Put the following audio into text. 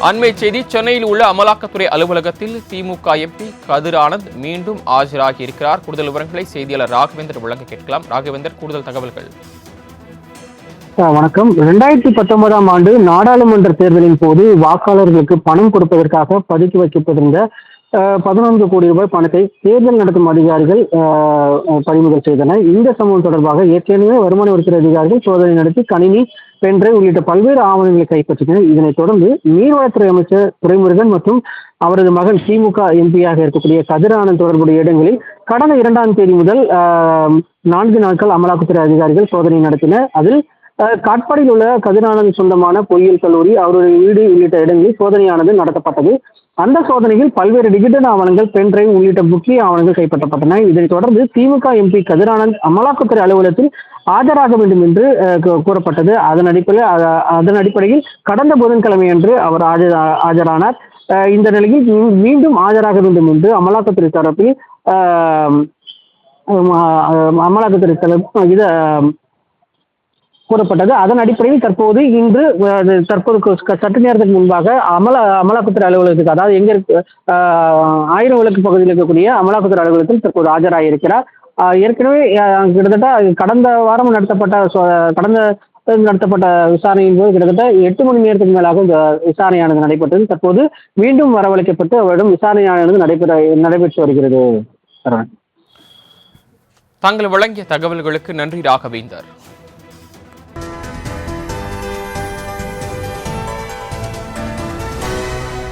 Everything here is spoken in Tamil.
அண்மை செய்தி சென்னையில் உள்ள அமலாக்கத்துறை அலுவலகத்தில் திமுக எம்பி கதிர் ஆனந்த் மீண்டும் ஆஜராகி இருக்கிறார். கூடுதல் விவரங்களை செய்தியாளர் ராகவேந்தர் வழங்க கேட்கலாம். ராகவேந்தர், கூடுதல் தகவல்கள். வணக்கம். 2019ஆம் ஆண்டு நாடாளுமன்ற தேர்தலின் போது வாக்காளர்களுக்கு பணம் கொடுப்பதற்காக பதுக்கி வைக்கப்பட்டிருந்த 14 கோடி ரூபாய் பணத்தை தேர்தல் நடத்தும் அதிகாரிகள் பறிமுதல் செய்தனர். இந்த சம்பவம் தொடர்பாக ஏற்கனவே வருமான வரித்துறை அதிகாரிகள் சோதனை நடத்தி கணினி, பென்ட்ரைவ் உள்ளிட்ட பல்வேறு ஆவணங்களை கைப்பற்றினர். இதனைத் தொடர்ந்து நீர்வளத்துறை அமைச்சர் துரைமுருகன் மற்றும் அவரது மகன் திமுக எம்பியாக இருக்கக்கூடிய கதிர் ஆனந்த் தொடர்புடைய இடங்களில் கடந்த 2ஆம் தேதி முதல் 4 நாட்கள் அமலாக்கத்துறை அதிகாரிகள் சோதனை நடத்தினர். அதில் காட்பாடியில் உள்ள கதிர் ஆனந்த் சொந்தமான பொறியியல் கல்லூரி, அவருடைய வீடு உள்ளிட்ட இடங்களில் சோதனையானது நடத்தப்பட்டது. அந்த சோதனையில் பல்வேறு டிஜிட்டல் ஆவணங்கள், பென்ட்ரைவ் உள்ளிட்ட முக்கிய ஆவணங்கள் கைப்பற்றப்பட்டன. இதனைத் தொடர்ந்து திமுக எம்பி கதிர் ஆனந்த் அமலாக்கத்துறை அலுவலகத்தில் ஆஜராக வேண்டும் என்று கூறப்பட்டது. அதன் அடிப்படையில் கடந்த புதன்கிழமை அன்று அவர் ஆஜரானார். இந்த நிலையில் மீண்டும் ஆஜராக வேண்டும் என்று அமலாக்கத்துறை தரப்பில் கூறப்பட்டது. அதன் அடிப்படையில் தற்போது சற்று நேரத்துக்கு முன்பாக அமலாக்கத்துறை அலுவலகத்துக்கு, அதாவது எங்க இருக்கு 1000 விளக்கு பகுதியில் இருக்கக்கூடிய அமலாக்கத்துறை அலுவலகத்தில் தற்போது ஆஜராகியிருக்கிறார். ஏற்கனவே கிட்டத்தட்ட கடந்த வாரம் நடத்தப்பட்ட விசாரணையின் போது கிட்டத்தட்ட 8 மணி நேரத்துக்கு மேலாக இந்த விசாரணையானது நடைபெற்றது. தற்போது மீண்டும் வரவழைக்கப்பட்டு அவரிடம் விசாரணையானது நடைபெற்று வருகிறது. தாங்கள் வழங்கிய தகவல்களுக்கு நன்றி ராகவேந்தர்.